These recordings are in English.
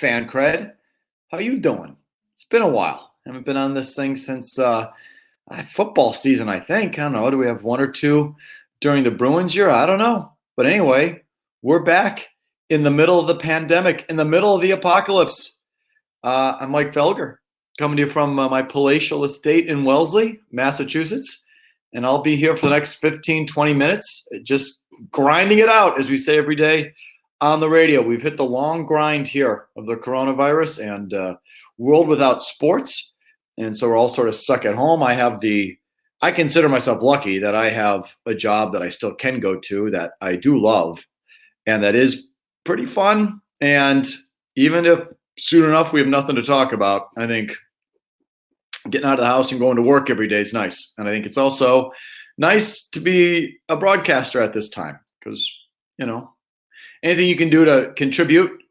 Fancred. How you doing? It's been a while. I haven't been on this thing since football season, I think. I don't know. Do we have one or two during the Bruins year? I don't know. But anyway, we're back in the middle of the pandemic, in the middle of the apocalypse. I'm Mike Felger, coming to you from my palatial estate in Wellesley, Massachusetts. And I'll be here for the next 15, 20 minutes, just grinding it out, as we say every day on the radio. We've hit the long grind here of the coronavirus and world without sports. And so we're all sort of stuck at home. I consider myself lucky that I have a job that I still can go to, that I do love, and that is pretty fun. And even if soon enough we have nothing to talk about, I think getting out of the house and going to work every day is nice. And I think it's also nice to be a broadcaster at this time because, anything you can do to contribute,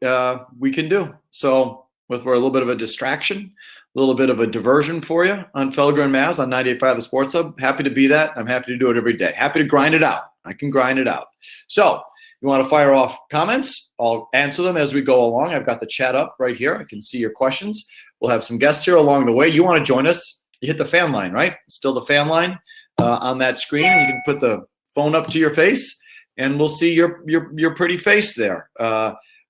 we can do. So we're a little bit of a distraction, a little bit of a diversion for you on Felger and Maz on 98.5 The Sports Hub. Happy to be that. I'm happy to do it every day. Happy to grind it out. I can grind it out. So you want to fire off comments? I'll answer them as we go along. I've got the chat up right here. I can see your questions. We'll have some guests here along the way. You want to join us, you hit the fan line, right? Still the fan line on that screen. You can put the phone up to your face, and we'll see your pretty face there.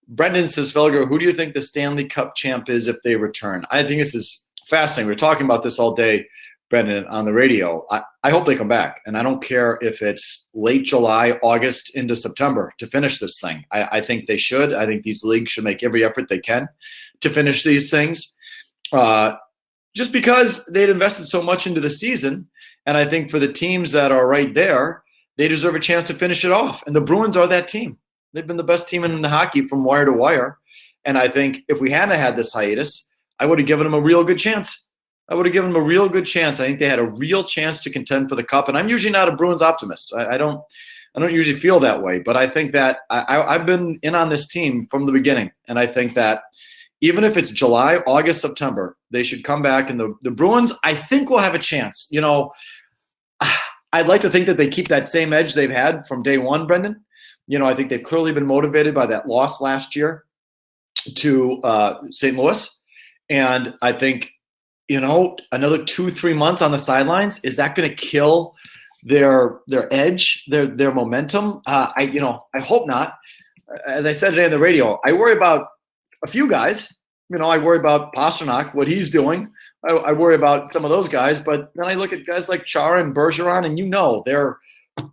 Brendan says, Felger, who do you think the Stanley Cup champ is if they return? I think this is fascinating. We're talking about this all day, Brendan, on the radio. I hope they come back, and I don't care if it's late July, August, into September to finish this thing. I think they should. I think these leagues should make every effort they can to finish these things. Just because they'd invested so much into the season, and I think for the teams that are right there, they deserve a chance to finish it off. And the Bruins are that team. They've been the best team in the hockey from wire to wire. And I think if we hadn't had this hiatus, I would have given them a real good chance. I think they had a real chance to contend for the Cup. And I'm usually not a Bruins optimist. I don't usually feel that way. But I think that I've been in on this team from the beginning. And I think that even if it's July, August, September, they should come back. And the Bruins, I think, will have a chance. I'd like to think that they keep that same edge they've had from day one, Brendan. I think they've clearly been motivated by that loss last year to St. Louis. And I think, another 2-3 months on the sidelines, is that going to kill their edge, their momentum? I hope not. As I said today on the radio, I worry about a few guys. I worry about Pastrnak, what he's doing. I worry about some of those guys. But then I look at guys like Chara and Bergeron, and they're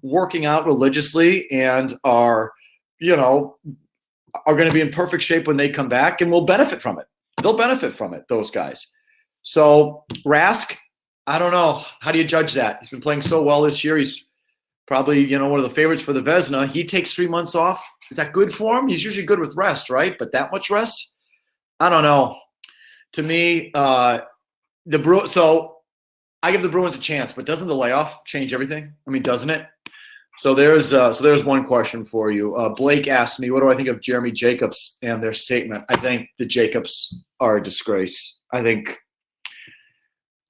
working out religiously and are going to be in perfect shape when they come back, and will benefit from it. They'll benefit from it, those guys. So Rask, I don't know. How do you judge that? He's been playing so well this year. He's probably, one of the favorites for the Vezina. He takes 3 months off. Is that good for him? He's usually good with rest, right? But that much rest? I don't know. To me, so I give the Bruins a chance, but doesn't the layoff change everything? I mean, doesn't it? So there's one question for you. Blake asked me, what do I think of Jeremy Jacobs and their statement? I think the Jacobs are a disgrace. I think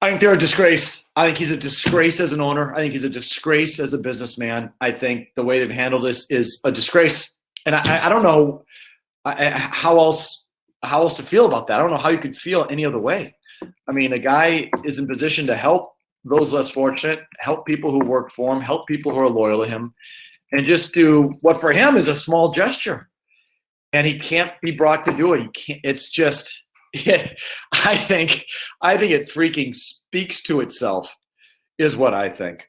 they're a disgrace. I think he's a disgrace as an owner. I think he's a disgrace as a businessman. I think the way they've handled this is a disgrace. And I don't know how else to feel about that. I don't know how you could feel any other way. I mean, a guy is in position to help those less fortunate, help people who work for him, help people who are loyal to him, and just do what for him is a small gesture. And he can't be brought to do it. He can't. It's just, I think it freaking speaks to itself, is what I think.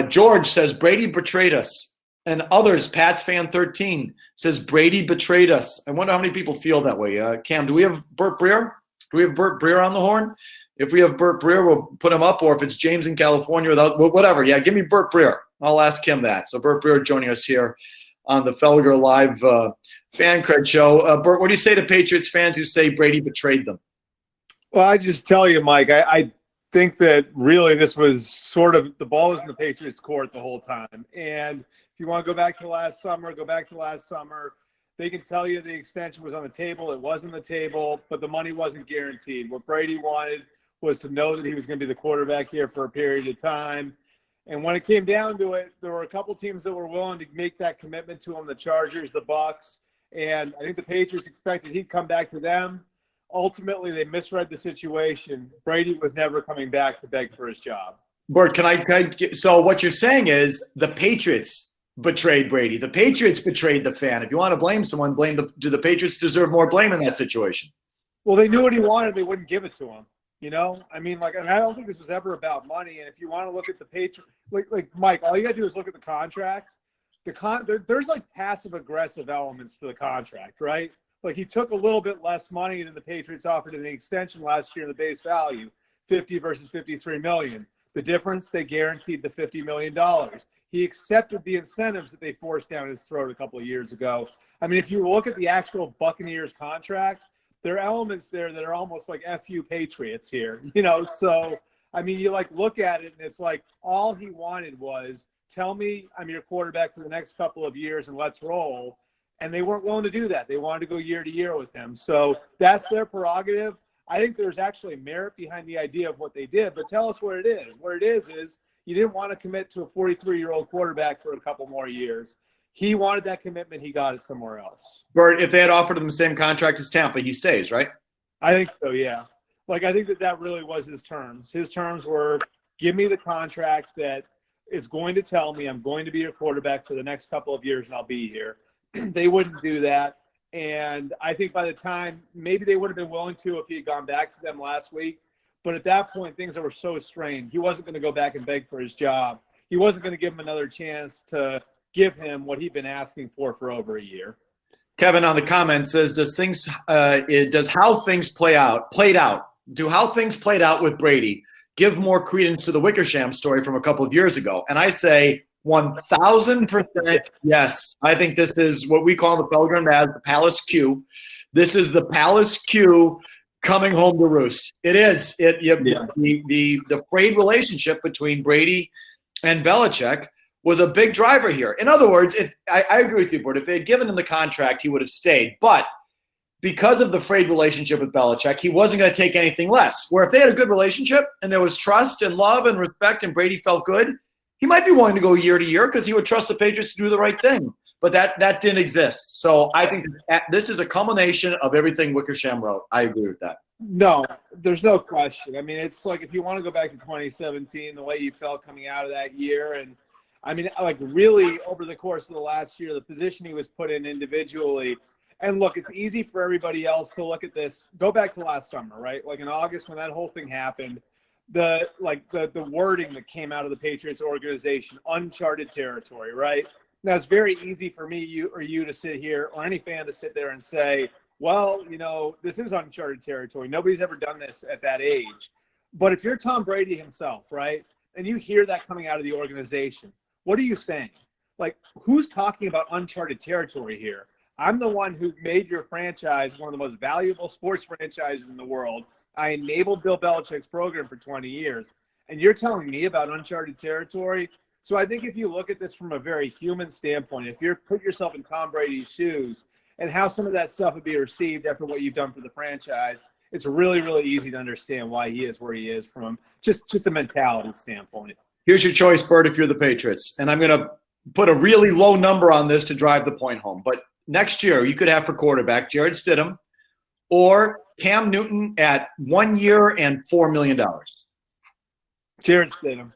George says Brady betrayed us. And others, Pats fan 13 says Brady betrayed us. I wonder how many people feel that way. Cam, do we have Bert Breer? Do we have Bert Breer on the horn? If we have Bert Breer, we'll put him up. Or if it's James in California, whatever. Yeah, give me Bert Breer. I'll ask him that. So Bert Breer joining us here on the Felger Live Fancred show. Bert, what do you say to Patriots fans who say Brady betrayed them? Well, I just tell you, Mike, I think that really this was sort of the ball was in the Patriots' court the whole time. And if you want to go back to last summer, go back to last summer. They can tell you the extension was on the table. It was on the table, but the money wasn't guaranteed. What Brady wanted was to know that he was going to be the quarterback here for a period of time. And when it came down to it, there were a couple teams that were willing to make that commitment to him, the Chargers, the Bucks. And I think the Patriots expected he'd come back to them. Ultimately, they misread the situation. Brady was never coming back to beg for his job. Bert, so what you're saying is the Patriots betrayed Brady. The Patriots betrayed the fan. If you want to blame someone, do the Patriots deserve more blame in that situation? Well, they knew what he wanted. They wouldn't give it to him. And I don't think this was ever about money. And if you want to look at the Patriots, like Mike, all you got to do is look at the contract. There's like passive aggressive elements to the contract, right? Like he took a little bit less money than the Patriots offered in the extension last year in the base value, 50 versus 53 million. The difference, they guaranteed the $50 million. He accepted the incentives that they forced down his throat a couple of years ago. I mean, if you look at the actual Buccaneers contract, there are elements there that are almost like FU Patriots here, So, I mean, you look at it and it's like all he wanted was tell me I'm your quarterback for the next couple of years and let's roll. And they weren't willing to do that. They wanted to go year to year with him. So that's their prerogative. I think there's actually merit behind the idea of what they did, but tell us what it is. What it is you didn't want to commit to a 43-year-old quarterback for a couple more years. He wanted that commitment. He got it somewhere else. Bert, if they had offered him the same contract as Tampa, he stays, right? I think so, yeah. I think that really was his terms. His terms were give me the contract that is going to tell me I'm going to be your quarterback for the next couple of years and I'll be here. They wouldn't do that. And I think by the time, maybe they would have been willing to if he had gone back to them last week. But at that point, things were so strained. He wasn't going to go back and beg for his job. He wasn't going to give him another chance to give him what he'd been asking for over a year. Kevin on the comments says, do how things played out with Brady give more credence to the Wickersham story from a couple of years ago? And I say 1,000% yes. I think this is what we call the Felger as the Palace Q. This is the Palace Q coming home to roost. It is. The frayed relationship between Brady and Belichick was a big driver here. In other words, I agree with you, Bert. If they had given him the contract, he would have stayed. But because of the frayed relationship with Belichick, he wasn't going to take anything less. Where if they had a good relationship and there was trust and love and respect and Brady felt good, he might be willing to go year to year because he would trust the Patriots to do the right thing. But that didn't exist. So I think this is a culmination of everything Wickersham wrote. I agree with that. No, there's no question. I mean, it's like if you want to go back to 2017, the way you felt coming out of that year. And, I mean, really over the course of the last year, the position he was put in individually. And, look, it's easy for everybody else to look at this. Go back to last summer, right? In August when that whole thing happened, the wording that came out of the Patriots organization, uncharted territory, right? Now, it's very easy for me you to sit here or any fan to sit there and say, well, this is uncharted territory. Nobody's ever done this at that age. But if you're Tom Brady himself, right, and you hear that coming out of the organization, what are you saying? Who's talking about uncharted territory here? I'm the one who made your franchise one of the most valuable sports franchises in the world. I enabled Bill Belichick's program for 20 years. And you're telling me about uncharted territory? So I think if you look at this from a very human standpoint, if you put yourself in Tom Brady's shoes and how some of that stuff would be received after what you've done for the franchise, it's really, really easy to understand why he is where he is from just a mentality standpoint. Here's your choice, Bert, if you're the Patriots. And I'm going to put a really low number on this to drive the point home. But next year, you could have for quarterback Jarrett Stidham or Cam Newton at 1 year and $4 million. Jarrett Stidham.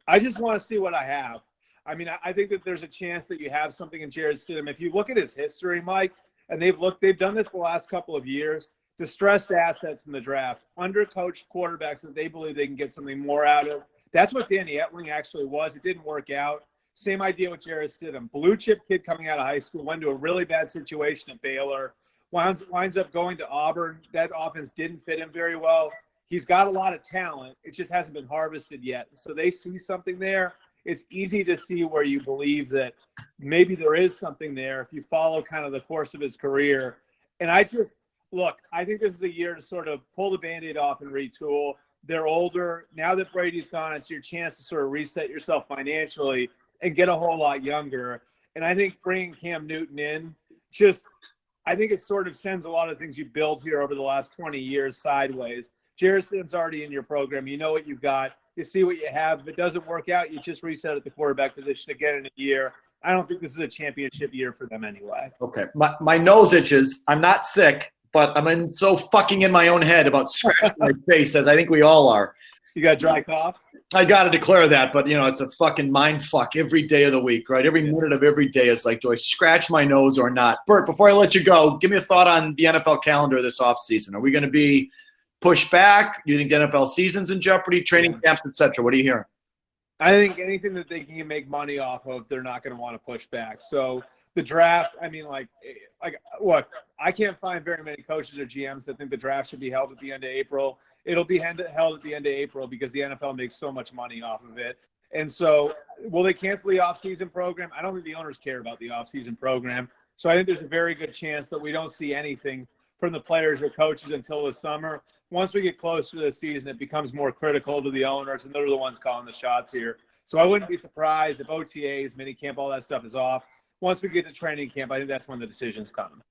I just want to see what I have. I mean, I think that there's a chance that you have something in Jarrett Stidham. If you look at his history, Mike, and they've done this the last couple of years, distressed assets in the draft, undercoached quarterbacks that they believe they can get something more out of. That's what Danny Etling actually was. It didn't work out. Same idea with Jarrett Stidham. Blue chip kid coming out of high school, went to a really bad situation at Baylor, winds up going to Auburn. That offense didn't fit him very well. He's got a lot of talent. It just hasn't been harvested yet. So they see something there. It's easy to see where you believe that maybe there is something there if you follow kind of the course of his career. And I think this is the year to sort of pull the Band-Aid off and retool. They're older. Now that Brady's gone, it's your chance to sort of reset yourself financially and get a whole lot younger. And I think bringing Cam Newton in I think it sort of sends a lot of things you built here over the last 20 years sideways. Jarrett Stidham's already in your program. You know what you've got. You see what you have. If it doesn't work out, you just reset at the quarterback position again in a year. I don't think this is a championship year for them anyway. Okay. My nose itches. I'm not sick, but I'm so fucking in my own head about scratching my face, as I think we all are. You got dry cough? I got to declare that, but, it's a fucking mind fuck every day of the week, right? Every minute of every day is like, do I scratch my nose or not? Bert, before I let you go, give me a thought on the NFL calendar this offseason. Are we going to be pushed back? Do you think the NFL season's in jeopardy, training camps, et cetera? What are you hearing? I think anything that they can make money off of, they're not going to want to push back. So the draft, I mean, look, I can't find very many coaches or GMs that think the draft should be held at the end of April. It'll be held at the end of April because the NFL makes so much money off of it. And so will they cancel the offseason program? I don't think the owners care about the offseason program. So I think there's a very good chance that we don't see anything from the players or coaches until the summer. Once we get closer to the season, it becomes more critical to the owners, and they're the ones calling the shots here. So I wouldn't be surprised if OTAs, minicamp, all that stuff is off. Once we get to training camp, I think that's when the decisions come.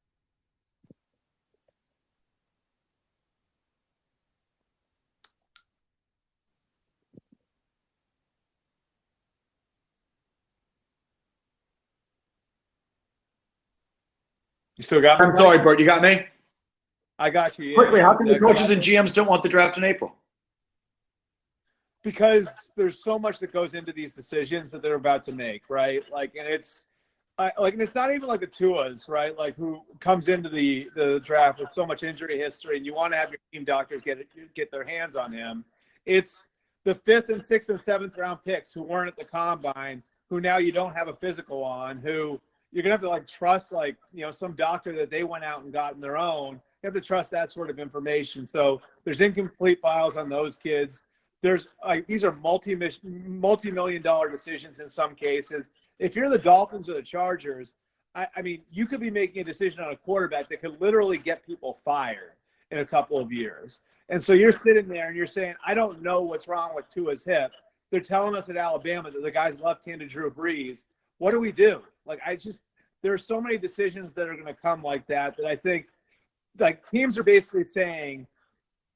You still got me? I'm sorry, Bert. You got me? I got you. Yeah. Quickly, how come the coaches and GMs don't want the draft in April? Because there's so much that goes into these decisions that they're about to make, right? And it's not even like the Tuas, right? Like, who comes into the draft with so much injury history, and you want to have your team doctors get their hands on him. It's the 5th and 6th and 7th round picks who weren't at the combine, who now you don't have a physical on, who you're gonna have to trust, some doctor that they went out and got on their own. You have to trust that sort of information. So there's incomplete files on those kids. There's these are multi-million-dollar decisions in some cases. If you're the Dolphins or the Chargers, I mean, you could be making a decision on a quarterback that could literally get people fired in a couple of years. And so you're sitting there and you're saying, I don't know what's wrong with Tua's hip. They're telling us at Alabama that the guy's left-handed Drew Brees. What do we do? There are so many decisions that are going to come like that I think, teams are basically saying,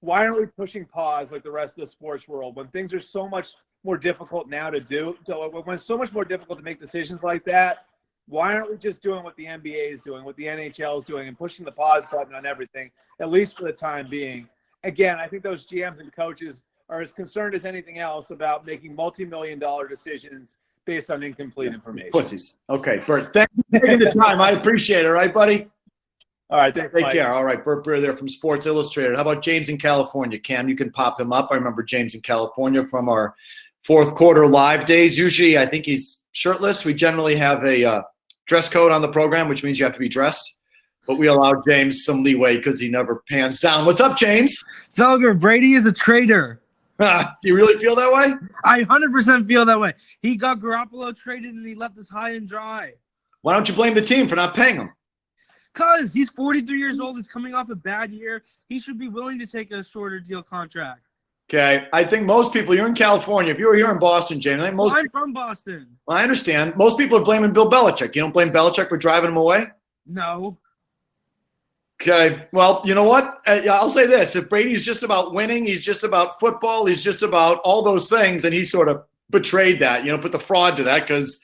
why aren't we pushing pause like the rest of the sports world when things are so much more difficult now to do? So when it's so much more difficult to make decisions like that, why aren't we just doing what the NBA is doing, what the NHL is doing, and pushing the pause button on everything, at least for the time being? Again, I think those GMs and coaches are as concerned as anything else about making multi-million-dollar decisions based on incomplete information. Pussies. Okay, Bert, thank you for taking the time. I appreciate it. All right, buddy? All right, thanks, Take Mike. care. All right, Bert Breer there from Sports Illustrated. How about James in California? Cam, you can pop him up. I remember James in California from our fourth quarter live days. Usually, I think he's shirtless. We generally have a dress code on the program, which means you have to be dressed. But we allow James some leeway because he never pans down. What's up, James? Felger, Brady is a traitor. Do you really feel that way? I 100% feel that way. He got Garoppolo traded and he left us high and dry. Why don't you blame the team for not paying him? Because he's 43 years old. He's coming off a bad year. He should be willing to take a shorter deal contract. Okay, I think most people, you're in California. If you were here in Boston, James, I think most I'm from Boston. Well, I understand. Most people are blaming Bill Belichick. You don't blame Belichick for driving him away? No. Okay, well, you know what? I'll say this. If Brady's just about winning, he's just about football, he's just about all those things, and he sort of betrayed that, put the fraud to that because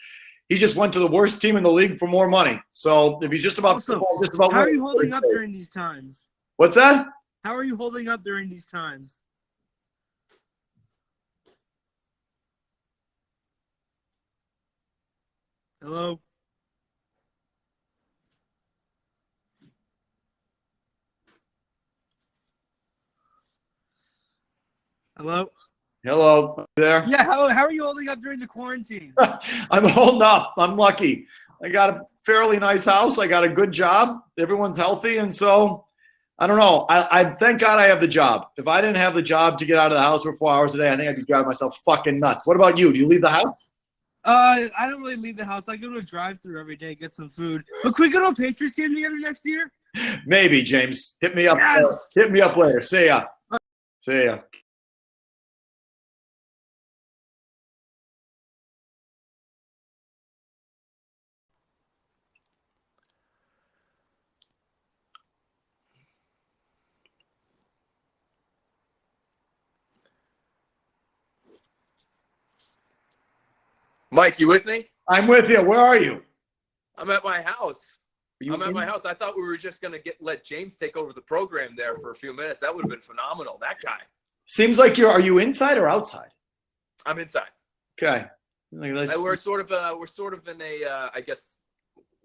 he just went to the worst team in the league for more money. So if he's just about football, just about how winning. Are you holding up during these times? What's that? How are you holding up during these times? Hello? Hello? Hello, there? Yeah, how are you holding up during the quarantine? I'm holding up. I'm lucky. I got a fairly nice house. I got a good job. Everyone's healthy. And so, I don't know. I thank God I have the job. If I didn't have the job to get out of the house for 4 hours a day, I think I'd be driving myself fucking nuts. What about you? Do you leave the house? I don't really leave the house. I go to a drive-thru every day, get some food. But can we go to a Patriots game together next year? Maybe, James. Hit me up. Yes! Hit me up later. See ya. See ya. Mike, you with me? I'm with you. Where are you? I'm at my house. I'm at my house. I thought we were just going to let James take over the program there for a few minutes. That would have been phenomenal. That guy. Seems like are you inside or outside? I'm inside. Okay. We're sort of in a, I guess,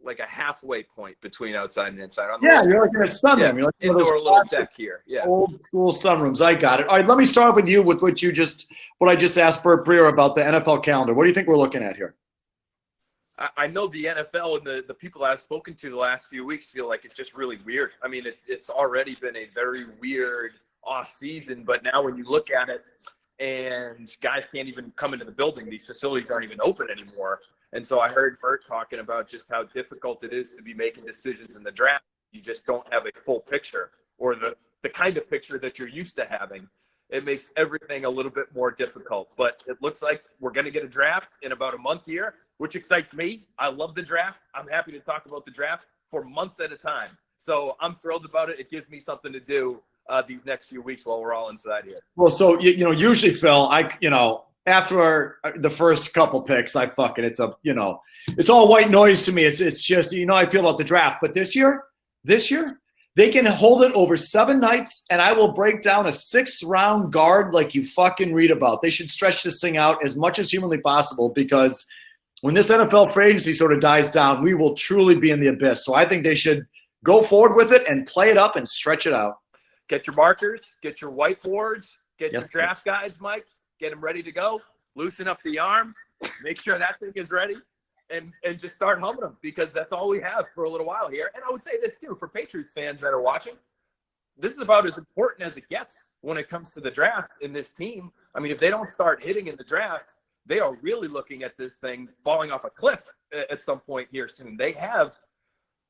like a halfway point between outside and inside. You're like in a sunroom. Yeah, you're like indoor little deck here. Yeah. Old school sunrooms. I got it. All right, let me start with you with what I just asked Breer about the NFL calendar. What do you think we're looking at here? I know the NFL and the people I've spoken to the last few weeks feel like it's just really weird. I mean, it's already been a very weird off season, but now when you look at it and guys can't even come into the building, these facilities aren't even open anymore. And so I heard Bert talking about just how difficult it is to be making decisions in the draft. You just don't have a full picture or the kind of picture that you're used to having. It makes everything a little bit more difficult. But it looks like we're going to get a draft in about a month here, which excites me. I love the draft. I'm happy to talk about the draft for months at a time. So I'm thrilled about it. It gives me something to do these next few weeks while we're all inside here. Well, so, usually, Phil, after the first couple picks, it's all white noise to me. It's just, I feel about the draft. But this year, they can hold it over 7 nights, and I will break down a 6th-round guard like you fucking read about. They should stretch this thing out as much as humanly possible, because when this NFL free agency sort of dies down, we will truly be in the abyss. So I think they should go forward with it and play it up and stretch it out. Get your markers, get your whiteboards, get your draft guides, Mike. Get them ready to go. Loosen up the arm. Make sure that thing is ready. And just start humming them, because that's all we have for a little while here. And I would say this too, for Patriots fans that are watching, this is about as important as it gets when it comes to the draft in this team. I mean, if they don't start hitting in the draft, they are really looking at this thing falling off a cliff at some point here soon. They have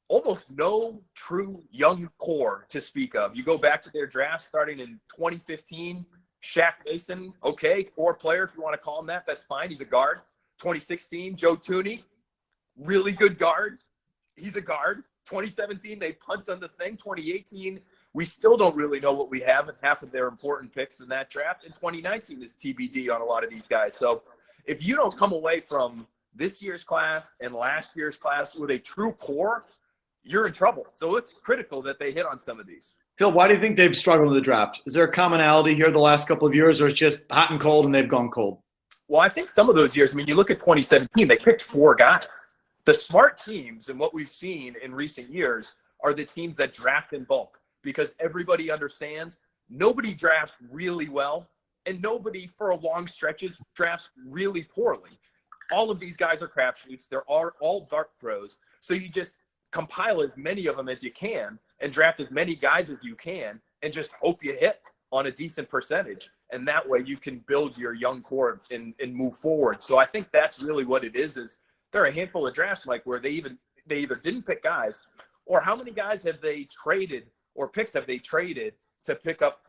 almost no true young core to speak of. You go back to their draft starting in 2015, Shaq Mason, okay, core player if you want to call him that, that's fine. He's a guard. 2016, Joe Tooney, really good guard. He's a guard. 2017, they punt on the thing. 2018, we still don't really know what we have in half of their important picks in that draft. And 2019 is TBD on a lot of these guys. So if you don't come away from this year's class and last year's class with a true core, you're in trouble. So it's critical that they hit on some of these. Phil, why do you think they've struggled with the draft? Is there a commonality here the last couple of years, or it's just hot and cold and they've gone cold? Well, I think some of those years, I mean, you look at 2017, they picked 4 guys. The smart teams and what we've seen in recent years are the teams that draft in bulk, because everybody understands nobody drafts really well and nobody for long stretches drafts really poorly. All of these guys are crapshoots. They're all dart throws. So you just compile as many of them as you can and draft as many guys as you can and just hope you hit on a decent percentage. And that way you can build your young core and move forward. So I think that's really what it is there are a handful of drafts, like, where they either didn't pick guys, or how many guys have they traded or picks have they traded to pick up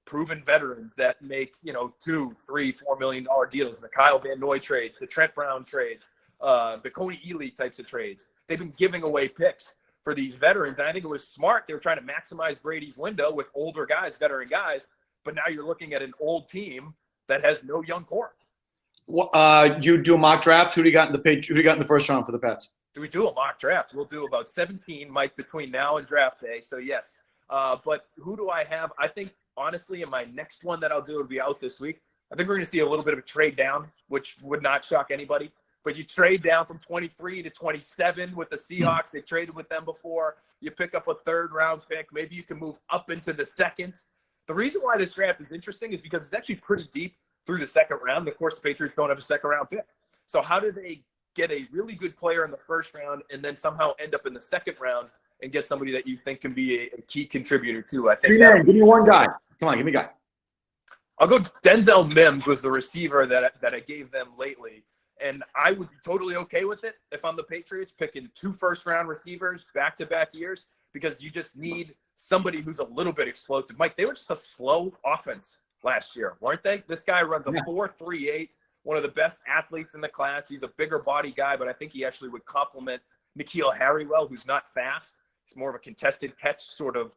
proven veterans that make, $2, $3, $4 million deals. The Kyle Van Noy trades, the Trent Brown trades, the Coney Ely types of trades. They've been giving away picks for these veterans. And I think it was smart. They were trying to maximize Brady's window with older guys, veteran guys. But now you're looking at an old team that has no young core. You do a mock draft. Who do you got in the first round for the Pats? Do we do a mock draft? We'll do about 17, Mike, between now and draft day. So yes. But who do I have? I think, honestly, in my next one that I'll do, it'll be out this week. I think we're going to see a little bit of a trade down, which would not shock anybody. But you trade down from 23 to 27 with the Seahawks. They traded with them before. You pick up a 3rd-round pick. Maybe you can move up into the 2nd. The reason why this draft is interesting is because it's actually pretty deep through the 2nd round. Of course, the Patriots don't have a 2nd-round pick. So how do they get a really good player in the 1st round and then somehow end up in the 2nd round and get somebody that you think can be a key contributor too? I think. Give me one guy. Come on, give me a guy. I'll go Denzel Mims was the receiver that I gave them lately. And I would be totally okay with it if I'm the Patriots, picking 2 first-round receivers back-to-back years, because you just need somebody who's a little bit explosive. Mike, they were just a slow offense last year, weren't they? This guy runs a 4.38, one of the best athletes in the class. He's a bigger body guy, but I think he actually would complement N'Keal Harry-well, who's not fast. He's more of a contested catch sort of,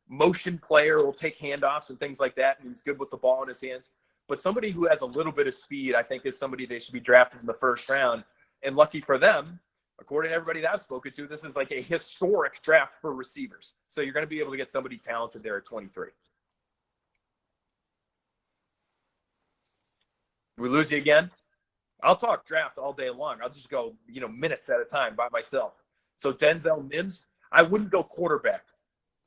motion player, will take handoffs and things like that, and he's good with the ball in his hands. But somebody who has a little bit of speed, I think, is somebody they should be drafted in the 1st round. And lucky for them, according to everybody that I've spoken to, this is like a historic draft for receivers. So you're going to be able to get somebody talented there at 23. We lose you again? I'll talk draft all day long. I'll just go, minutes at a time by myself. So Denzel Mims, I wouldn't go quarterback.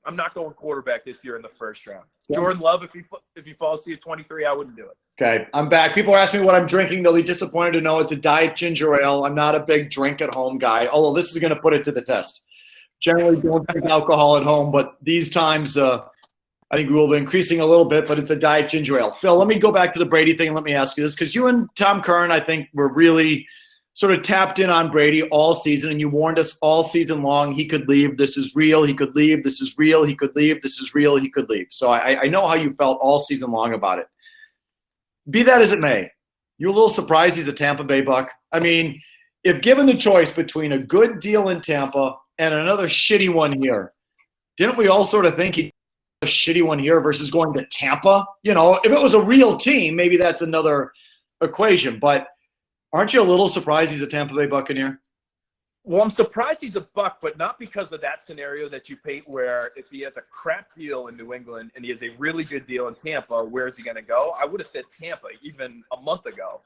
I'm not going quarterback this year in the first round. Jordan Love, if he falls to you at 23, I wouldn't do it. Okay, I'm back. People are asking me what I'm drinking. They'll be disappointed to know it's a diet ginger ale. I'm not a big drink at home guy, although this is going to put it to the test. Generally don't drink alcohol at home, but these times I think we will be increasing a little bit, but it's a diet ginger ale. Phil, let me go back to the Brady thing and let me ask you this, because you and Tom Curran, I think, were really sort of tapped in on Brady all season, and you warned us all season long he could leave. This is real. He could leave. This is real. He could leave. This is real. He could leave. So I know how you felt all season long about it. Be that as it may, you're a little surprised he's a Tampa Bay Buck. I mean, if given the choice between a good deal in Tampa and another shitty one here, didn't we all sort of think he'd a shitty one here versus going to Tampa? If it was a real team, maybe that's another equation. But aren't you a little surprised he's a Tampa Bay Buccaneer? Well, I'm surprised he's a Buck, but not because of that scenario that you paint where if he has a crap deal in New England and he has a really good deal in Tampa, where is he going to go? I would have said Tampa even a month ago.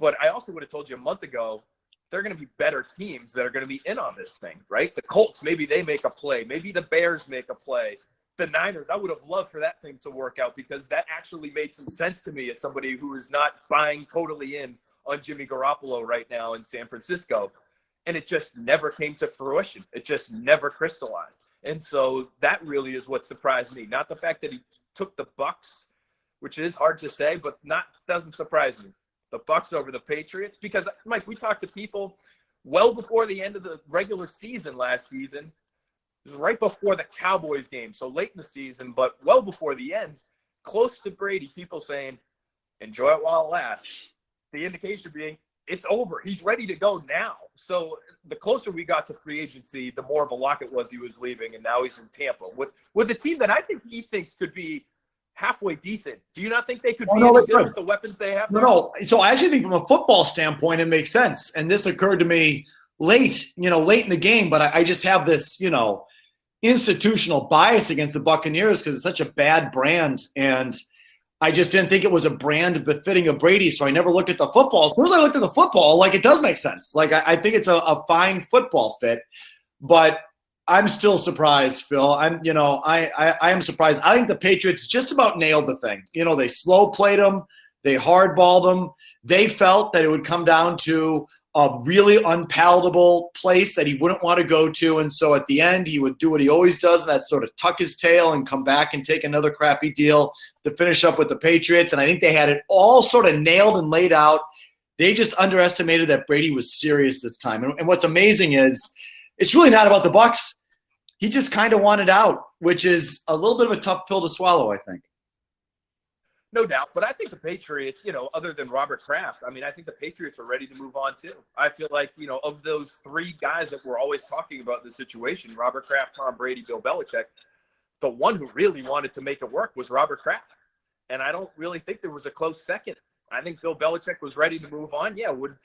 But I also would have told you a month ago, there are going to be better teams that are going to be in on this thing, right? The Colts, maybe they make a play. Maybe the Bears make a play. The Niners, I would have loved for that thing to work out because that actually made some sense to me as somebody who is not buying totally in on Jimmy Garoppolo right now in San Francisco. And it just never came to fruition. It just never crystallized. And so that really is what surprised me. Not the fact that he took the Bucks, which is hard to say, but doesn't surprise me. The Bucks over the Patriots, because Mike, we talked to people well before the end of the regular season last season. It was right before the Cowboys game, so late in the season, but well before the end, close to Brady, people saying, enjoy it while it lasts. The indication being, it's over. He's ready to go now. So the closer we got to free agency, the more of a lock it was he was leaving, and now he's in Tampa with a team that I think he thinks could be halfway decent. Do you not think they could be any good with the weapons they have? No. So I actually think from a football standpoint, it makes sense. And this occurred to me late in the game, but I just have this, institutional bias against the Buccaneers because it's such a bad brand. And I just didn't think it was a brand befitting of Brady. So I never looked at the football. As soon as I looked at the football, it does make sense. I think it's a fine football fit, but I'm still surprised, Phil. I am surprised. I think the Patriots just about nailed the thing. They slow played them. They hardballed them. They felt that it would come down to a really unpalatable place that he wouldn't want to go to. And so at the end, he would do what he always does, and that's sort of tuck his tail and come back and take another crappy deal to finish up with the Patriots. And I think they had it all sort of nailed and laid out. They just underestimated that Brady was serious this time. And what's amazing is it's really not about the Bucs. He just kind of wanted out, which is a little bit of a tough pill to swallow, I think. No doubt. But I think the Patriots, other than Robert Kraft, I think the Patriots are ready to move on too. I feel like, of those three guys that we're always talking about in the situation, Robert Kraft, Tom Brady, Bill Belichick, the one who really wanted to make it work was Robert Kraft. And I don't really think there was a close second. I think Bill Belichick was ready to move on. Yeah, would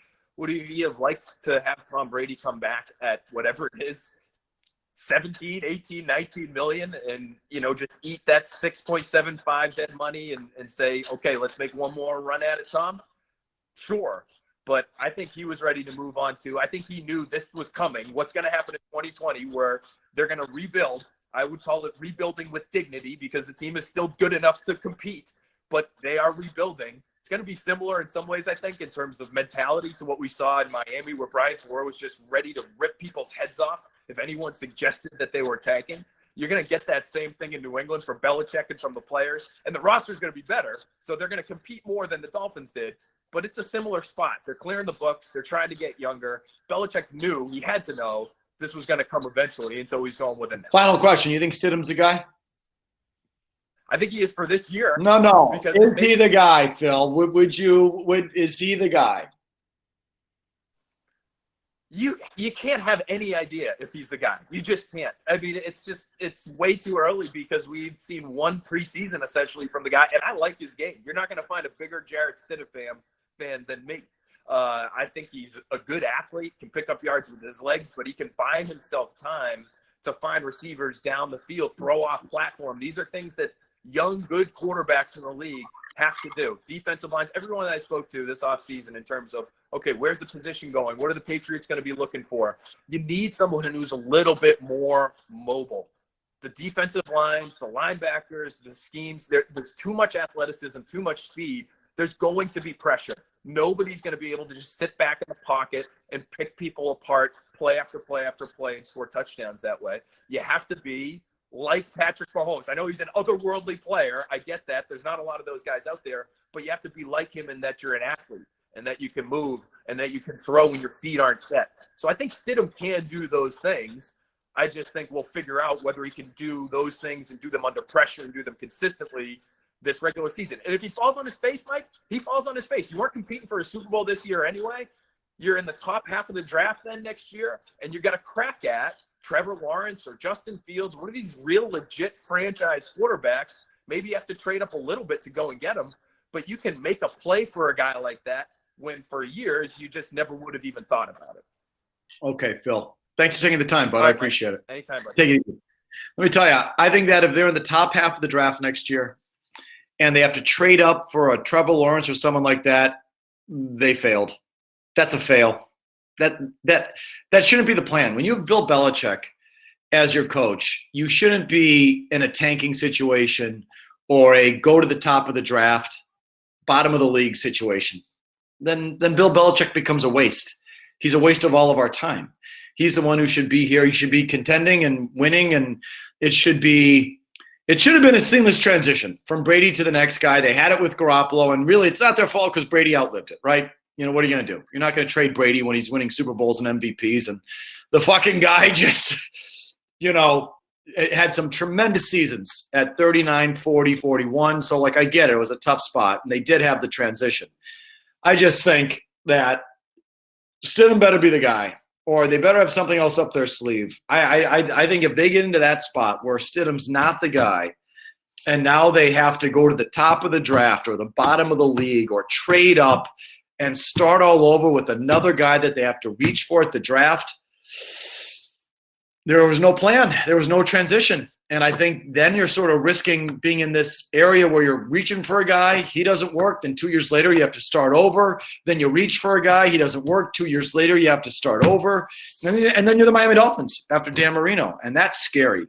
he have liked to have Tom Brady come back at whatever it is, 17, 18, 19 million and, just eat that 6.75 dead money and say, okay, let's make one more run at it, Tom? Sure. But I think he was ready to move on too. I think he knew this was coming. What's going to happen in 2020 where they're going to rebuild. I would call it rebuilding with dignity because the team is still good enough to compete, but they are rebuilding. It's going to be similar in some ways, I think, in terms of mentality to what we saw in Miami where Brian Flores was just ready to rip people's heads off if anyone suggested that they were tanking. You're going to get that same thing in New England from Belichick and from the players. And the roster is going to be better, so they're going to compete more than the Dolphins did. But it's a similar spot. They're clearing the books. They're trying to get younger. Belichick knew, he had to know, this was going to come eventually, and so he's going with it now. Final question. You think Stidham's the guy? I think he is for this year. No. Is he the guy, Phil? Is he the guy? You can't have any idea if he's the guy. You just can't. It's way too early because we've seen one preseason essentially from the guy, and I like his game. You're not going to find a bigger Jarrett Stidham fan than me. I think he's a good athlete, can pick up yards with his legs, but he can buy himself time to find receivers down the field, throw off platform. These are things that young, good quarterbacks in the league have to do. Defensive lines, everyone that I spoke to this offseason in terms of, okay, where's the position going? What are the Patriots going to be looking for? You need someone who's a little bit more mobile. The defensive lines, the linebackers, the schemes, there's too much athleticism, too much speed. There's going to be pressure. Nobody's going to be able to just sit back in the pocket and pick people apart play after play after play and score touchdowns that way. You have to be like Patrick Mahomes. I know he's an otherworldly player. I get that. There's not a lot of those guys out there, but you have to be like him in that you're an athlete and that you can move and that you can throw when your feet aren't set. So I think Stidham can do those things. I just think we'll figure out whether he can do those things and do them under pressure and do them consistently this regular season. And if he falls on his face, Mike, he falls on his face. You weren't competing for a Super Bowl this year anyway. You're in the top half of the draft then next year, and you've got a crack at Trevor Lawrence or Justin Fields, one of these real legit franchise quarterbacks. Maybe you have to trade up a little bit to go and get them, but you can make a play for a guy like that when for years you just never would have even thought about it. Okay, Phil. Thanks for taking the time, bud. All right, I appreciate it. Anytime, buddy. Take it easy. Let me tell you, I think that if they're in the top half of the draft next year and they have to trade up for a Trevor Lawrence or someone like that, they failed. That's a fail. That shouldn't be the plan. When you have Bill Belichick as your coach, you shouldn't be in a tanking situation or a go to the top of the draft, bottom of the league situation. Then Bill Belichick becomes a waste. He's a waste of all of our time. He's the one who should be here. He should be contending and winning, and it should have been a seamless transition from Brady to the next guy. They had it with Garoppolo, and really it's not their fault because Brady outlived it, right? You know, what are you going to do? You're not going to trade Brady when he's winning Super Bowls and MVPs, and the fucking guy just, had some tremendous seasons at 39, 40, 41. So, I get it. It was a tough spot, and they did have the transition. I just think that Stidham better be the guy, or they better have something else up their sleeve. I think if they get into that spot where Stidham's not the guy, and now they have to go to the top of the draft or the bottom of the league or trade up and start all over with another guy that they have to reach for at the draft, there was no plan. There was no transition. And I think then you're sort of risking being in this area where you're reaching for a guy. He doesn't work. Then 2 years later, you have to start over. Then you reach for a guy. He doesn't work. 2 years later, you have to start over. And then you're the Miami Dolphins after Dan Marino. And that's scary.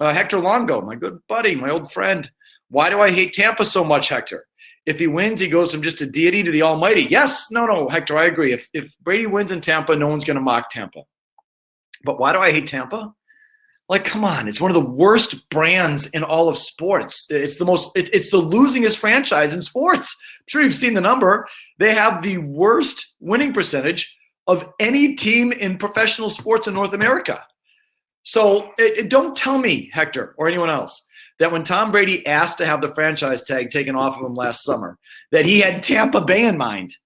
Hector Longo, my good buddy, my old friend. Why do I hate Tampa so much, Hector? If he wins, he goes from just a deity to the almighty. Yes, no, Hector, I agree. If Brady wins in Tampa, no one's going to mock Tampa. But why do I hate Tampa? Come on, it's one of the worst brands in all of sports. It's the losingest franchise in sports. I'm sure you've seen the number. They have the worst winning percentage of any team in professional sports in North America. So don't tell me, Hector, or anyone else, that when Tom Brady asked to have the franchise tag taken off of him last summer, that he had Tampa Bay in mind.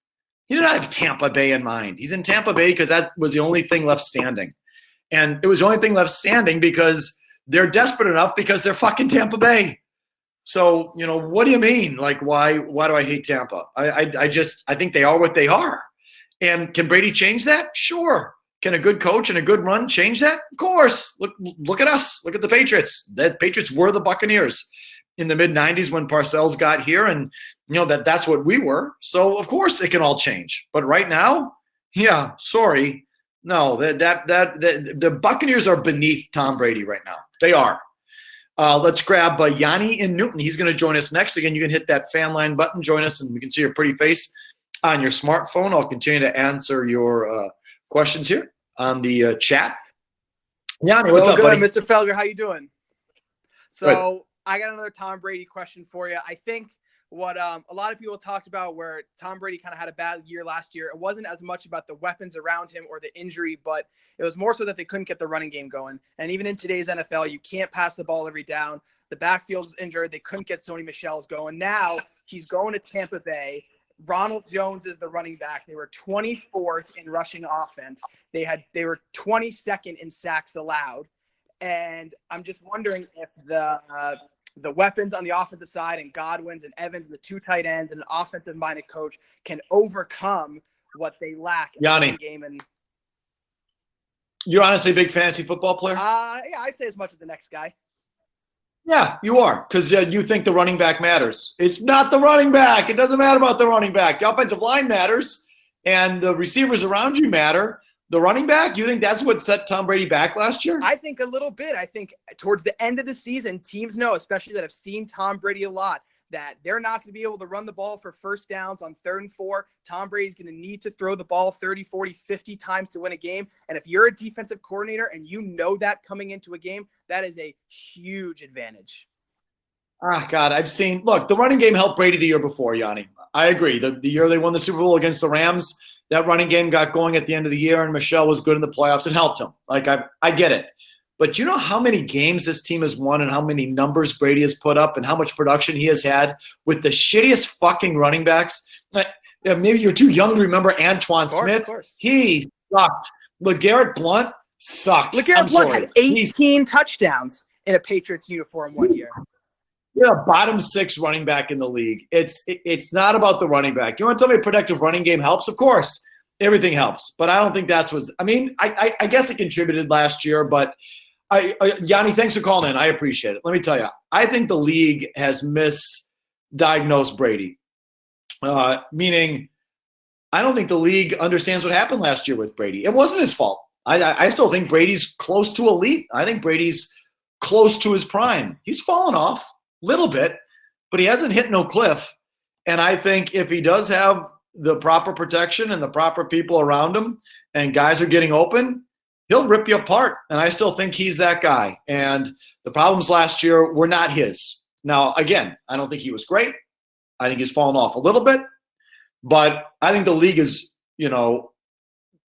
He did not have Tampa Bay in mind. He's in Tampa Bay because that was the only thing left standing. And it was the only thing left standing because they're desperate enough because they're fucking Tampa Bay. So, what do you mean? Why do I hate Tampa? I think they are what they are. And can Brady change that? Sure. Can a good coach and a good run change that? Of course. Look at us. Look at the Patriots. The Patriots were the Buccaneers in the mid-'90s when Parcells got here, and that's what we were. So, of course, it can all change. But right now, yeah, sorry. No, the Buccaneers are beneath Tom Brady right now. They are. Let's grab Yanni in Newton. He's going to join us next. Again, you can hit that fan line button, join us, and we can see your pretty face on your smartphone. I'll continue to answer your questions here on the chat. Yanni, what's up, good, buddy? Mr. Felger? How you doing? So Good. I got another Tom Brady question for you. I think what a lot of people talked about where Tom Brady kind of had a bad year last year, it wasn't as much about the weapons around him or the injury, but it was more so that they couldn't get the running game going. And even in today's NFL, you can't pass the ball every down. The backfield's injured. They couldn't get Sony Michel's going. Now he's going to Tampa Bay. Ronald Jones is the running back. They were 24th in rushing offense. They were 22nd in sacks allowed. And I'm just wondering if the weapons on the offensive side and Godwin's and Evans and the two tight ends and an offensive-minded coach can overcome what they lack in Yanni. the game. And You're honestly a big fantasy football player? yeah, I'd say as much as the next guy. Yeah, you are, because you think the running back matters. It's not the running back. It doesn't matter about the running back. The offensive line matters, and the receivers around you matter. The running back, you think that's what set Tom Brady back last year? I think a little bit. I think towards the end of the season, teams know, especially that have seen Tom Brady a lot, that they're not going to be able to run the ball for first downs on 3rd and 4. Tom Brady's going to need to throw the ball 30, 40, 50 times to win a game. And if you're a defensive coordinator and you know that coming into a game, that is a huge advantage. God, I've seen – look, the running game helped Brady the year before, Yanni. I agree. The year they won the Super Bowl against the Rams, that running game got going at the end of the year, and Michelle was good in the playoffs. It helped him. Like, I get it. But you know how many games this team has won and how many numbers Brady has put up and how much production he has had with the shittiest fucking running backs? Maybe you're too young to remember Antoine Smith. Of course. He sucked. LeGarrette Blount sucked. LeGarrette Blount had 18 touchdowns in a Patriots uniform one year. Yeah, bottom 6 running back in the league. It's not about the running back. You want to tell me a productive running game helps? Of course, everything helps. But I don't think that's what's – I mean, I guess it contributed last year, but – Yanni, thanks for calling in. I appreciate it. Let me tell you, I think the league has misdiagnosed Brady, meaning I don't think the league understands what happened last year with Brady. It wasn't his fault. I still think Brady's close to elite. I think Brady's close to his prime. He's fallen off a little bit, but he hasn't hit no cliff. And I think if he does have the proper protection and the proper people around him and guys are getting open, he'll rip you apart, and I still think he's that guy. And the problems last year were not his. Now, again, I don't think he was great. I think he's fallen off a little bit. But I think the league has,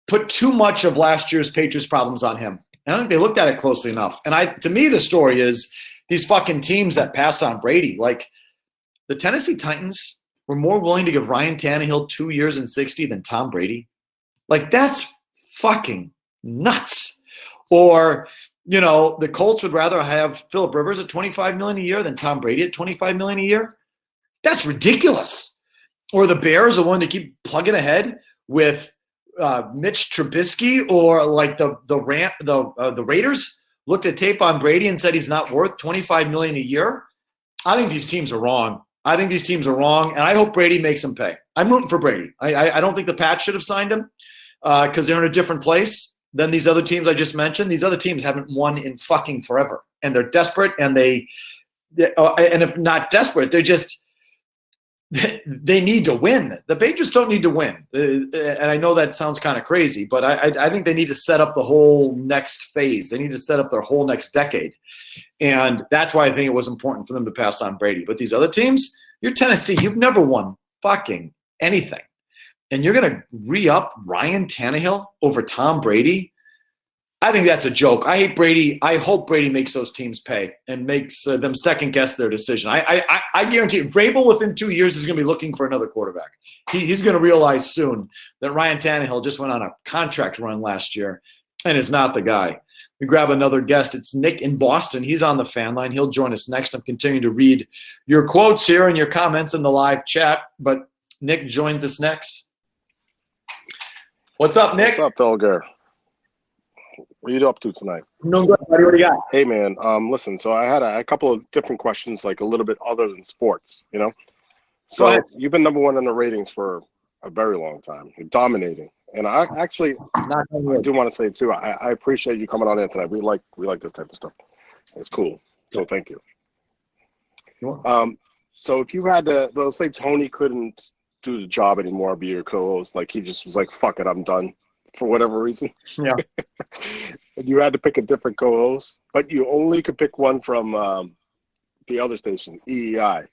put too much of last year's Patriots problems on him. I don't think they looked at it closely enough. And to me, the story is these fucking teams that passed on Brady. Like, the Tennessee Titans were more willing to give Ryan Tannehill 2 years and 60 than Tom Brady. Like, that's fucking nuts. Or, the Colts would rather have Phillip Rivers at $25 million a year than Tom Brady at $25 million a year. That's ridiculous. Or the Bears are willing to keep plugging ahead with Mitch Trubisky, or like the Raiders looked at tape on Brady and said he's not worth $25 million a year. I think these teams are wrong. And I hope Brady makes them pay. I'm rooting for Brady. I don't think the Pats should have signed him because they're in a different place than these other teams I just mentioned. These other teams haven't won in fucking forever, and they're desperate. And and if not desperate, they're just they need to win. The Patriots don't need to win, and I know that sounds kind of crazy, but I think they need to set up the whole next phase. They need to set up their whole next decade, and that's why I think it was important for them to pass on Brady. But these other teams, you're Tennessee. You've never won fucking anything. And you're going to re-up Ryan Tannehill over Tom Brady? I think that's a joke. I hate Brady. I hope Brady makes those teams pay and makes them second-guess their decision. I guarantee you, Vrabel within 2 years is going to be looking for another quarterback. He's going to realize soon that Ryan Tannehill just went on a contract run last year and is not the guy. We grab another guest. It's Nick in Boston. He's on the fan line. He'll join us next. I'm continuing to read your quotes here and your comments in the live chat, but Nick joins us next. What's up, Nick? What's up, Felger? What are you up to tonight? No good, buddy. What do you got? Hey, man. Listen. So I had a couple of different questions, like a little bit other than sports. So you've been number one in the ratings for a very long time. You're dominating, and I do want to say too. I appreciate you coming on in tonight. We like this type of stuff. It's cool. So thank you. So if you had to, let's say Tony couldn't do the job anymore, be your co-host, like he just was like, fuck it, I'm done for whatever reason. Yeah. And you had to pick a different co-host, but you only could pick one from the other station, EEI.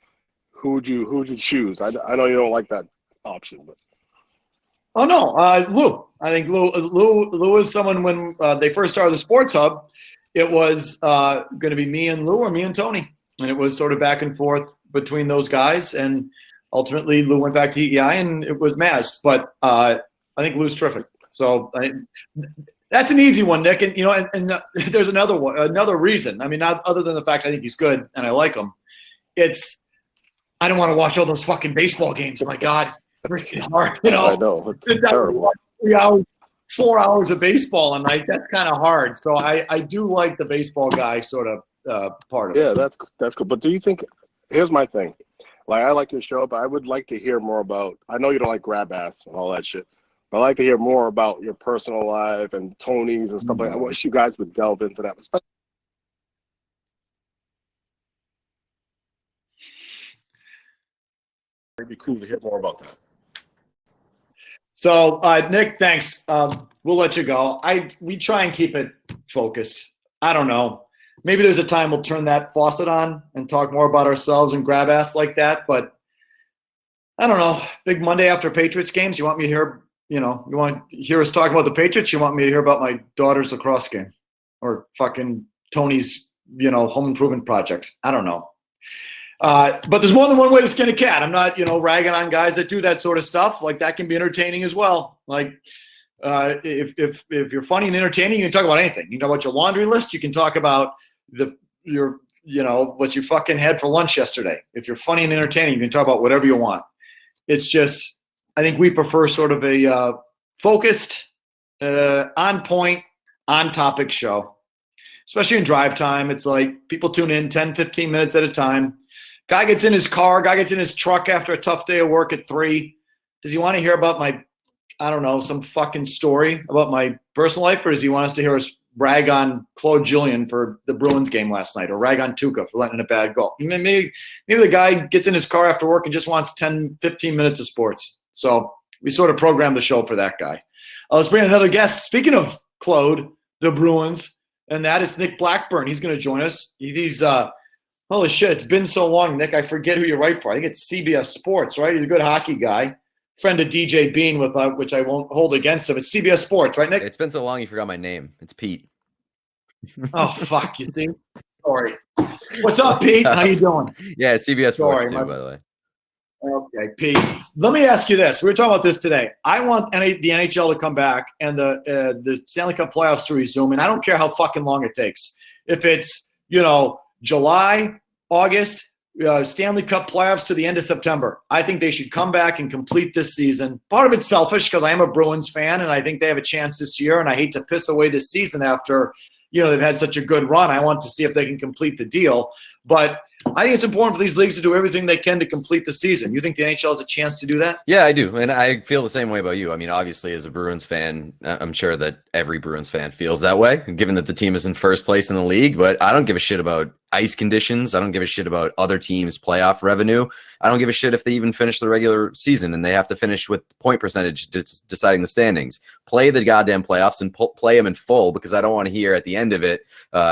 Who would you choose? I know you don't like that option, but oh no, Lou. I think Lou is someone. When they first started the Sports Hub, it was going to be me and Lou or me and Tony, and it was sort of back and forth between those guys, and ultimately, Lou went back to EEI, and it was Maz. But I think Lou's terrific. So that's an easy one, Nick. And there's another reason. I mean, not other than the fact I think he's good and I like him. I don't want to watch all those fucking baseball games. Oh my God, freaking hard. I know. It's terrible. 3 hours, 4 hours of baseball a night. That's kind of hard. So I do like the baseball guy sort of part of it. Yeah, that's cool. But do you think? Here's my thing. Like, I like your show, but I would like to hear more about. I know you don't like grab ass and all that shit, but I'd like to hear more about your personal life and Tony's and stuff like that. I wish you guys would delve into that. It'd be cool to hear more about that. So, Nick, thanks. We'll let you go. We try and keep it focused. I don't know. Maybe there's a time we'll turn that faucet on and talk more about ourselves and grab ass like that. But I don't know. Big Monday after Patriots games. You want me to hear? You want to hear us talk about the Patriots? You want me to hear about my daughter's lacrosse game or fucking Tony's, home improvement project? I don't know. But there's more than one way to skin a cat. I'm not, ragging on guys that do that sort of stuff. Like, that can be entertaining as well. Like, if you're funny and entertaining, you can talk about anything. You can talk about your laundry list. You can talk about what you fucking had for lunch yesterday. If you're funny and entertaining, you can talk about whatever you want. It's just, I think we prefer sort of a focused, on point, on topic show, especially in drive time. It's like people tune in 10, 15 minutes at a time. Guy gets in his car, guy gets in his truck after a tough day of work at 3. Does he want to hear about some fucking story about my personal life, or does he want us to hear us rag on Claude Julien for the Bruins game last night, or rag on Tuca for letting in a bad goal? Maybe the guy gets in his car after work and just wants 10, 15 minutes of sports. So we sort of programmed the show for that guy. Let's bring in another guest. Speaking of Claude, the Bruins, and that is Nick Blackburn. He's going to join us. He's holy shit, it's been so long, Nick. I forget who you write for. I think it's CBS Sports, right? He's a good hockey guy. Friend of DJ Bean, which I won't hold against him. It's CBS Sports, right, Nick? It's been so long you forgot my name. It's Pete. Oh, fuck, you see? Sorry. What's up, Pete? How you doing? Yeah, it's CBS Sports too, by the way. Okay, Pete. Let me ask you this. We were talking about this today. I want the NHL to come back and the Stanley Cup playoffs to resume, and I don't care how fucking long it takes. If it's, July, August, Stanley Cup playoffs to the end of September. I think they should come back and complete this season. Part of it's selfish because I am a Bruins fan, and I think they have a chance this year, and I hate to piss away this season after, they've had such a good run. I want to see if they can complete the deal. But I think it's important for these leagues to do everything they can to complete the season. You think the NHL has a chance to do that? Yeah, I do. And I feel the same way about you. I mean, obviously, as a Bruins fan, I'm sure that every Bruins fan feels that way, given that the team is in first place in the league. But I don't give a shit about ice conditions. I don't give a shit about other teams' playoff revenue. I don't give a shit if they even finish the regular season and they have to finish with point percentage deciding the standings. Play the goddamn playoffs and play them in full, because I don't want to hear at the end of it,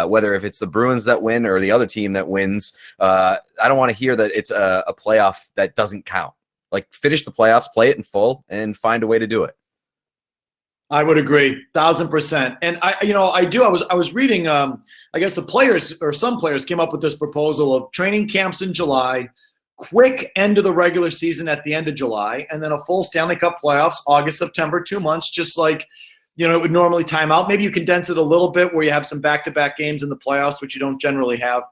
whether if it's the Bruins that win or the other team that wins, I don't want to hear that it's a playoff that doesn't count. Like, finish the playoffs, play it in full, and find a way to do it. I would agree, 1,000%. And I was reading. I guess the players, or some players, came up with this proposal of training camps in July, quick end of the regular season at the end of July, and then a full Stanley Cup playoffs August, September, 2 months, just like it would normally time out. Maybe you condense it a little bit where you have some back-to-back games in the playoffs, which you don't generally have.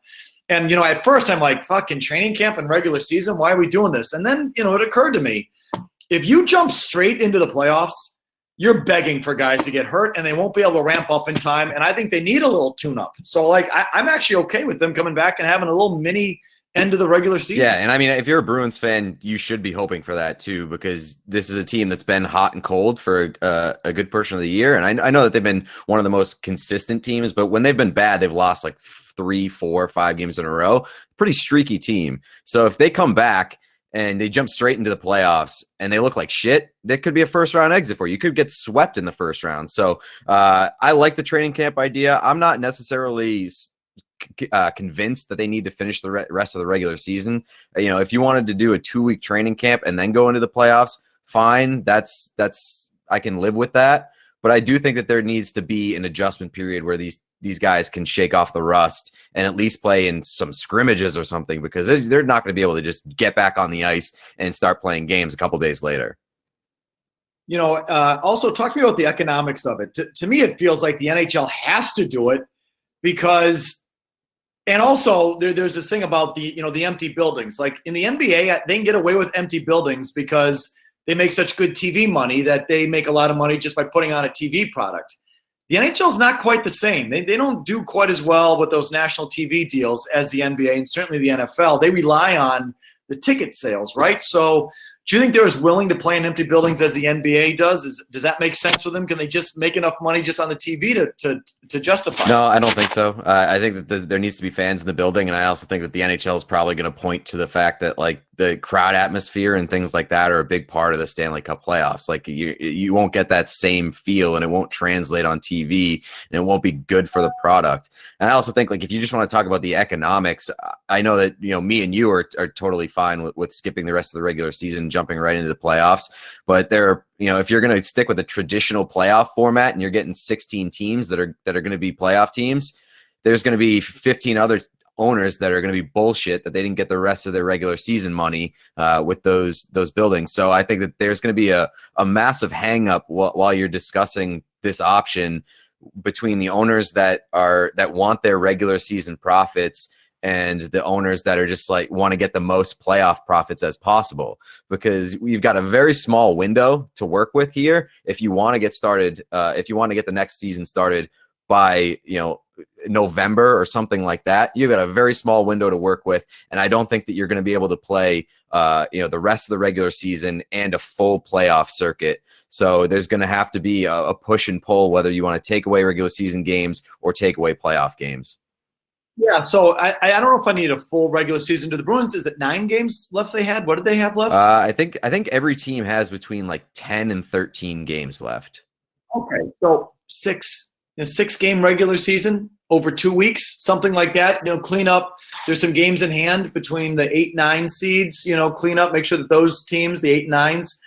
And at first I'm like, fucking training camp and regular season, why are we doing this? And then it occurred to me, if you jump straight into the playoffs, you're begging for guys to get hurt, and they won't be able to ramp up in time. And I think they need a little tune-up. So, I'm actually okay with them coming back and having a little mini end of the regular season. Yeah, and I mean, if you're a Bruins fan, you should be hoping for that too, because this is a team that's been hot and cold for a good portion of the year. And I know that they've been one of the most consistent teams, but when they've been bad, they've lost like 3, 4, 5 games in a row. Pretty streaky team. So if they come back and they jump straight into the playoffs and they look like shit, that could be a first-round exit for you. You could get swept in the first round. So I like the training camp idea. I'm not necessarily convinced that they need to finish the rest of the regular season. If you wanted to do a 2-week training camp and then go into the playoffs, fine. That's I can live with that. But I do think that there needs to be an adjustment period where these guys can shake off the rust and at least play in some scrimmages or something, because they're not going to be able to just get back on the ice and start playing games a couple days later. Also talk to me about the economics of it. To me, it feels like the NHL has to do it because, and also there's this thing about the empty buildings. Like in the NBA, they can get away with empty buildings because they make such good TV money that they make a lot of money just by putting on a TV product. The NHL is not quite the same. They don't do quite as well with those national TV deals as the NBA and certainly the NFL. They rely on the ticket sales, right? So do you think they're as willing to play in empty buildings as the NBA does? Does that make sense for them? Can they just make enough money just on the TV to justify it? No, I don't think so. I think that there needs to be fans in the building, and I also think that the NHL is probably going to point to the fact that like the crowd atmosphere and things like that are a big part of the Stanley Cup playoffs. Like you won't get that same feel, and it won't translate on TV, and it won't be good for the product. And I also think like if you just want to talk about the economics, I know that me and you are totally fine with skipping the rest of the regular season, jumping right into the playoffs. But if you're going to stick with a traditional playoff format and you're getting 16 teams that are going to be playoff teams, there's going to be 15 other owners that are going to be bullshit that they didn't get the rest of their regular season money with those buildings. So I think that there's going to be a massive hang up while you're discussing this option between the owners that want their regular season profits and the owners that are just like want to get the most playoff profits as possible, because we've got a very small window to work with here. If you want to get started, if you want to get the next season started by, November or something like that, you've got a very small window to work with. And I don't think that you're going to be able to play, the rest of the regular season and a full playoff circuit. So there's going to have to be a push and pull, whether you want to take away regular season games or take away playoff games. Yeah, so I don't know if I need a full regular season. To the Bruins, is it 9 games left they had? What did they have left? I think every team has between like 10 and 13 games left. Okay, so 6-game regular season over 2 weeks, something like that. Clean up. There's some games in hand between the 8-9 seeds. Clean up, make sure that those teams, the 8-9s,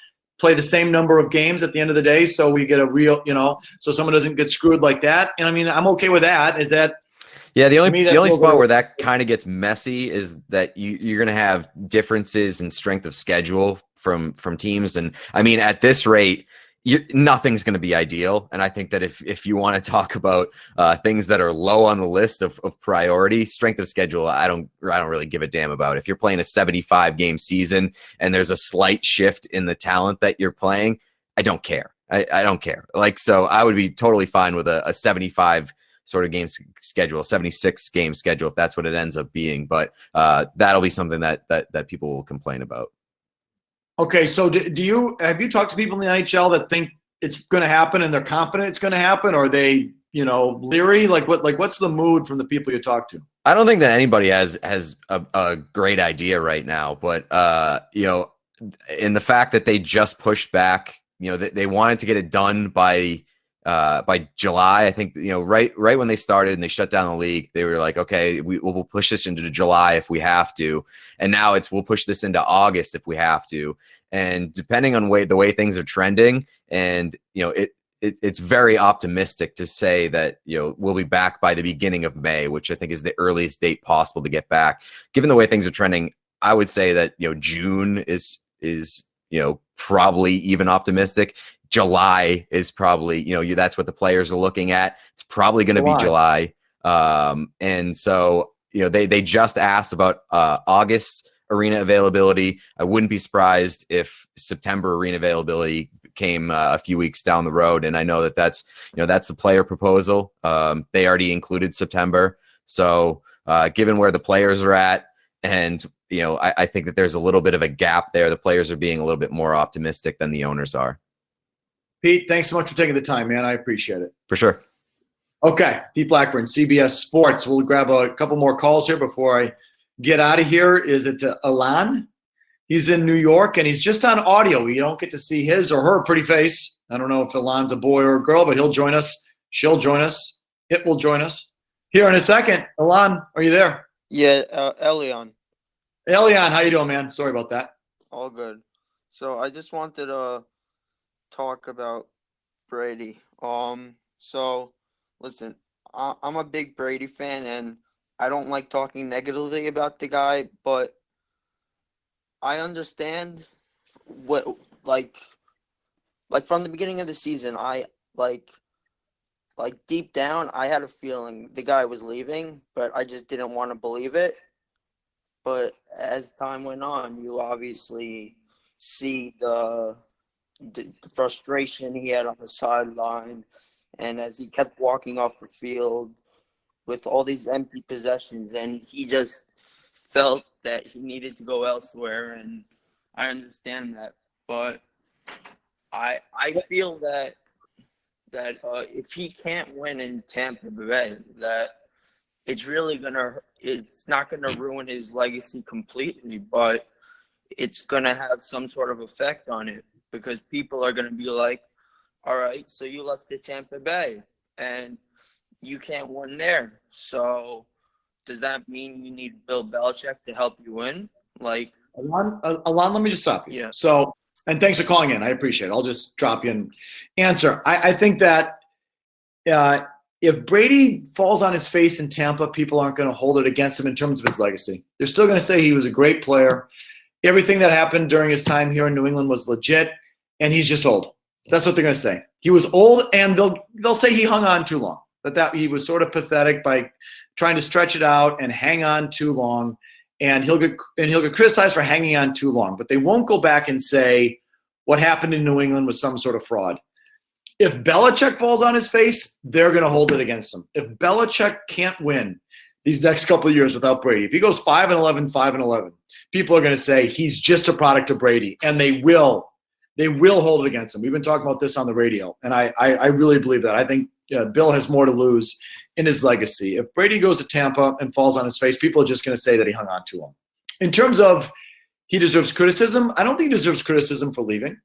play the same number of games at the end of the day, so we get a real, so someone doesn't get screwed like that. And I mean, I'm okay with that. Is that? Yeah, the only spot where that kind of gets messy is that you're going to have differences in strength of schedule from teams. And I mean, at this rate, nothing's going to be ideal. And I think that if you want to talk about things that are low on the list of priority, strength of schedule, I don't really give a damn about. If you're playing a 75-game season and there's a slight shift in the talent that you're playing, I don't care. I don't care. Like, so I would be totally fine with a 75 sort of game schedule, 76 game schedule, if that's what it ends up being. But that'll be something that people will complain about. Okay, so have you talked to people in the NHL that think it's going to happen and they're confident it's going to happen, or are they leery? What's the mood from the people you talk to? I don't think that anybody has a great idea right now, but in the fact that they just pushed back, they wanted to get it done by July. I think, right when they started and they shut down the league, they were like, okay, we'll push this into July if we have to. And now we'll push this into August if we have to. And depending on the way things are trending, and, it's very optimistic to say that, we'll be back by the beginning of May, which I think is the earliest date possible to get back. Given the way things are trending, I would say that, June is probably even optimistic. July is probably, that's what the players are looking at. It's probably going to be July. And so, they just asked about August arena availability. I wouldn't be surprised if September arena availability came a few weeks down the road. And I know that's the player proposal. They already included September. So given where the players are at, and, I think that there's a little bit of a gap there. The players are being a little bit more optimistic than the owners are. Pete, thanks so much for taking the time, man. I appreciate it. For sure. Okay, Pete Blackburn, CBS Sports. We'll grab a couple more calls here before I get out of here. Is it Alan? He's in New York, and he's just on audio. You don't get to see his or her pretty face. I don't know if Alan's a boy or a girl, but he'll join us. She'll join us. It will join us here in a second. Alan, are you there? Yeah, Elion. Elion, how you doing, man? Sorry about that. All good. So I just wanted to talk about Brady. So listen, I'm a big Brady fan, and I don't like talking negatively about the guy, but I understand what like from the beginning of the season, I like deep down I had a feeling the guy was leaving, but I just didn't want to believe it. But as time went on, you obviously see the frustration he had on the sideline, and as he kept walking off the field with all these empty possessions, and he just felt that he needed to go elsewhere, and I understand that, but I feel that if he can't win in Tampa Bay, that it's not gonna ruin his legacy completely, but it's gonna have some sort of effect on it, because people are gonna be like, all right, so you left to Tampa Bay and you can't win there. So does that mean you need Bill Belichick to help you win? Like, Alon, let me just stop you. Yeah. So, and thanks for calling in. I appreciate it. I'll just drop you an answer. I think that if Brady falls on his face in Tampa, people aren't going to hold it against him in terms of his legacy. They're still going to say he was a great player. Everything that happened during his time here in New England was legit, and he's just old. That's what they're going to say. He was old, and they'll say he hung on too long. That he was sort of pathetic by trying to stretch it out and hang on too long, and he'll get criticized for hanging on too long. But they won't go back and say what happened in New England was some sort of fraud. If Belichick falls on his face, they're going to hold it against him. If Belichick can't win these next couple of years without Brady, if he goes 5-11, 5-11, people are going to say he's just a product of Brady, and they will hold it against him. We've been talking about this on the radio, and I really believe that. I think Bill has more to lose in his legacy. If Brady goes to Tampa and falls on his face, people are just going to say that he hung on too long. In terms of he deserves criticism, I don't think he deserves criticism for leaving.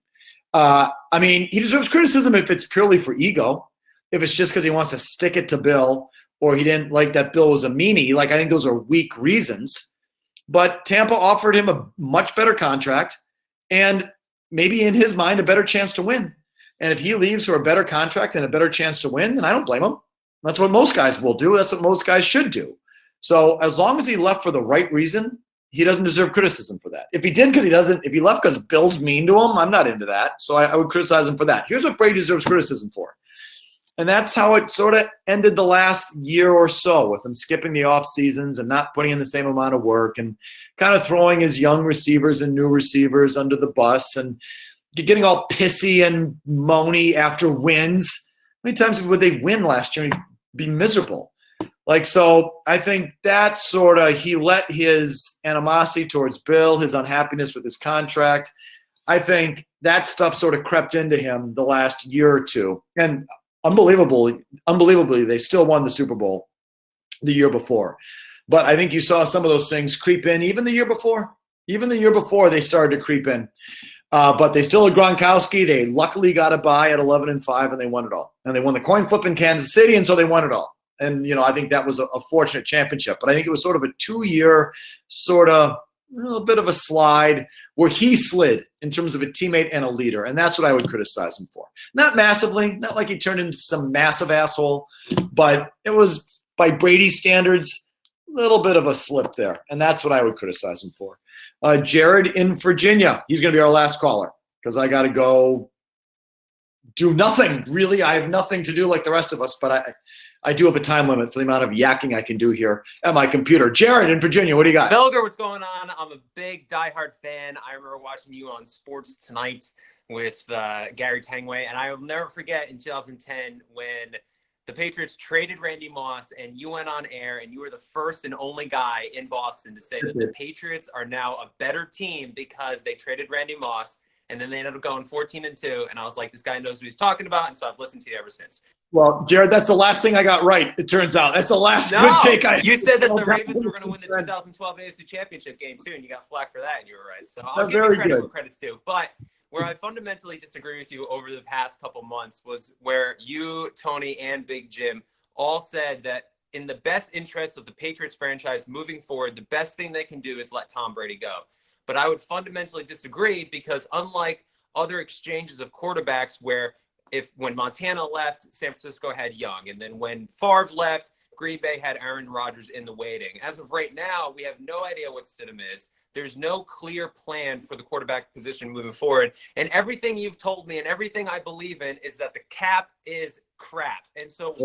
I mean, he deserves criticism if it's purely for ego, if it's just because he wants to stick it to Bill or he didn't like that Bill was a meanie. Like, I think those are weak reasons. But Tampa offered him a much better contract and maybe in his mind a better chance to win. And if he leaves for a better contract and a better chance to win, then I don't blame him. That's what most guys will do. That's what most guys should do. So as long as he left for the right reason, he doesn't deserve criticism for that. If he did if he left because Bill's mean to him, I'm not into that. So I would criticize him for that. Here's what Brady deserves criticism for. And that's how it sort of ended the last year or so, with him skipping the off seasons and not putting in the same amount of work and kind of throwing his young receivers and new receivers under the bus and getting all pissy and moany after wins. How many times would they win last year and be miserable? So I think that sort of, he let his animosity towards Bill, his unhappiness with his contract, I think that stuff sort of crept into him the last year or two. And unbelievably, they still won the Super Bowl the year before. But I think you saw some of those things creep in even the year before. Even the year before, they started to creep in. But they still had Gronkowski. They luckily got a bye at 11-5, and they won it all. And they won the coin flip in Kansas City, and so they won it all. And, I think that was a fortunate championship. But I think it was sort of a 2-year sort of a little bit of a slide where he slid in terms of a teammate and a leader. And that's what I would criticize him for. Not massively, not like he turned into some massive asshole, but it was, by Brady standards, a little bit of a slip there. And that's what I would criticize him for. Jared in Virginia. He's going to be our last caller because I got to go do nothing. Really, I have nothing to do like the rest of us, but I do have a time limit for the amount of yakking I can do here at my computer. Jared in Virginia, what do you got? Felger, what's going on? I'm a big diehard fan. I remember watching you on Sports Tonight with Gary Tangway, and I will never forget in 2010 when the Patriots traded Randy Moss, and you went on air, and you were the first and only guy in Boston to say that the Patriots are now a better team because they traded Randy Moss, and then they ended up going 14-2, and I was like, this guy knows what he's talking about, and so I've listened to you ever since. Well, Jared, that's the last thing I got right, it turns out. That's the last good take I had. You said that the Ravens were going to win the 2012 AFC Championship game, too, and you got flack for that, and you were right. So I'll give you credit where credit's due. But where I fundamentally disagree with you over the past couple months was where you, Tony, and Big Jim all said that in the best interest of the Patriots franchise moving forward, the best thing they can do is let Tom Brady go. But I would fundamentally disagree because unlike other exchanges of quarterbacks where when Montana left, San Francisco had Young, and then when Favre left, Green Bay had Aaron Rodgers in the waiting. As of right now, we have no idea what Stidham is. There's no clear plan for the quarterback position moving forward. And everything you've told me and everything I believe in is that the cap is crap. And so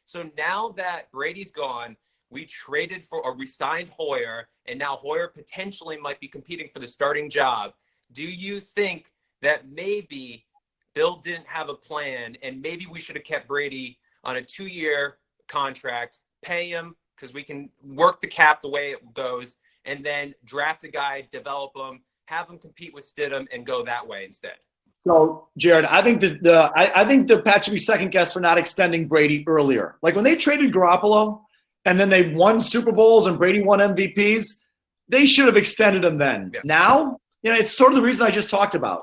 so now that Brady's gone, we traded for, or we signed Hoyer, and now Hoyer potentially might be competing for the starting job. do you think that maybe Bill didn't have a plan and maybe we should have kept Brady on a 2-year contract, pay him because we can work the cap the way it goes, and then draft a guy, develop him, have him compete with Stidham, and go that way instead? So, Jared, I think I think the Pat should be second guessed for not extending Brady earlier. Like when they traded Garoppolo and then they won Super Bowls and Brady won MVPs, they should have extended him then. Yeah. Now, it's sort of the reason I just talked about.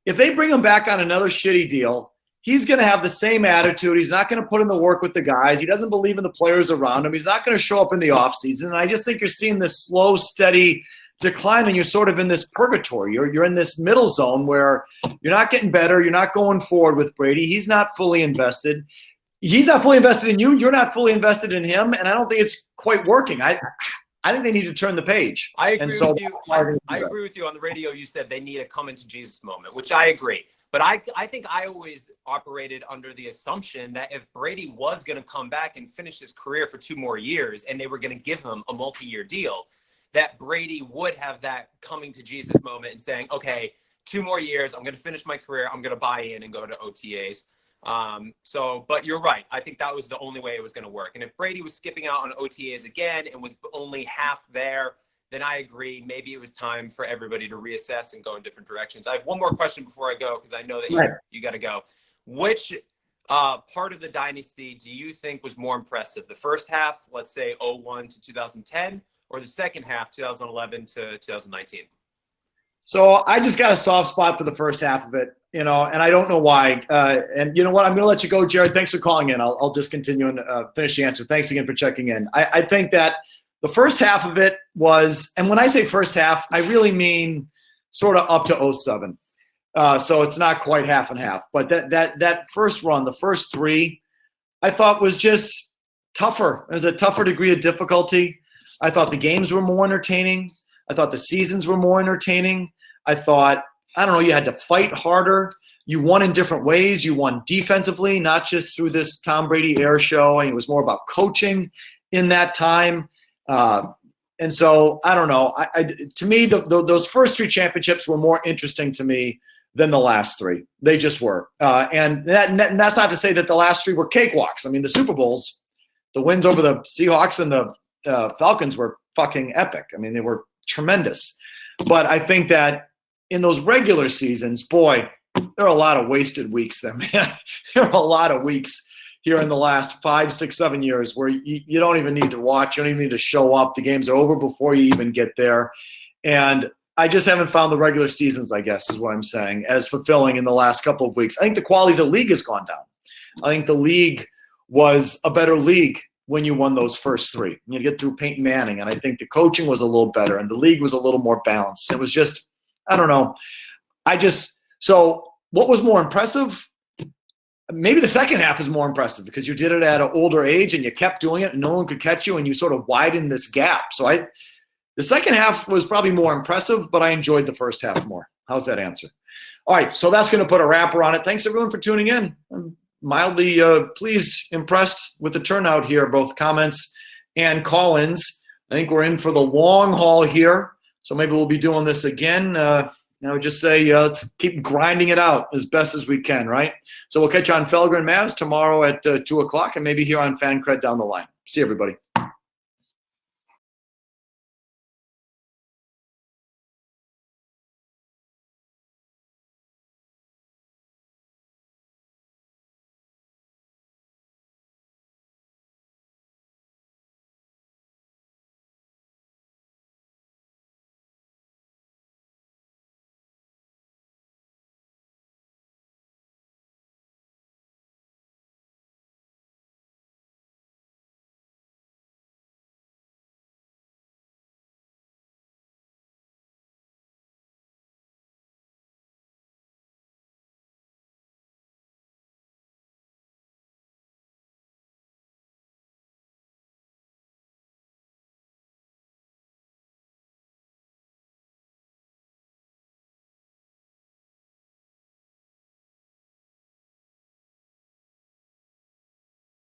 If they bring him back on another shitty deal, he's going to have the same attitude. He's not going to put in the work with the guys. He doesn't believe in the players around him. He's not going to show up in the offseason. And I just think you're seeing this slow, steady decline, and you're sort of in this purgatory. You're in this middle zone where you're not getting better. You're not going forward with Brady. He's not fully invested. He's not fully invested in you. You're not fully invested in him. And I don't think it's quite working. I think they need to turn the page. I agree with you. I agree with you. On the radio, you said they need a come into Jesus moment, which I agree. But I think I always operated under the assumption that if Brady was going to come back and finish his career for 2 more years and they were going to give him a multi-year deal, that Brady would have that coming to Jesus moment and saying, okay, 2 more years, I'm going to finish my career, I'm going to buy in and go to OTAs. But you're right. I think that was the only way it was going to work. And if Brady was skipping out on OTAs again and was only half there, then I agree. Maybe it was time for everybody to reassess and go in different directions. I have one more question before I go, because I know that you got to go. Which part of the dynasty do you think was more impressive? The first half, let's say 2001 to 2010, or the second half, 2011 to 2019? So I just got a soft spot for the first half of it, and I don't know why. And you know what? I'm going to let you go, Jared. Thanks for calling in. I'll just continue and finish the answer. Thanks again for checking in. I think that the first half of it was, and when I say first half, I really mean sort of up to 2007. So it's not quite half and half. But that first run, the first 3, I thought was just tougher. It was a tougher degree of difficulty. I thought the games were more entertaining. I thought the seasons were more entertaining. I thought, I don't know, you had to fight harder. You won in different ways. You won defensively, not just through this Tom Brady air show. And it was more about coaching in that time. And so, I don't know. To me, those first 3 championships were more interesting to me than the last 3. They just were. And that's not to say that the last 3 were cakewalks. I mean, the Super Bowls, the wins over the Seahawks and the Falcons were fucking epic. I mean, they were tremendous. But I think that in those regular seasons, boy, there are a lot of wasted weeks there, man. There are a lot of weeks here in the last 5, 6, 7 years where you don't even need to watch. You don't even need to show up. The games are over before you even get there. And I just haven't found the regular seasons, I guess, is what I'm saying, as fulfilling in the last couple of weeks. I think the quality of the league has gone down. I think the league was a better league when you won those first 3. You get through Peyton Manning, and I think the coaching was a little better, and the league was a little more balanced. It was just, I don't know. So what was more impressive? Maybe the second half is more impressive because you did it at an older age and you kept doing it and no one could catch you and you sort of widened this gap. So the second half was probably more impressive, but I enjoyed the first half more. How's that answer? All right, so that's going to put a wrapper on it. Thanks, everyone, for tuning in. I'm mildly pleased, impressed with the turnout here, both comments and call-ins. I think we're in for the long haul here, so maybe we'll be doing this again. I would just say let's keep grinding it out as best as we can, right? So we'll catch you on Felger and Mavs tomorrow at 2 o'clock and maybe here on Fancred down the line. See you, everybody.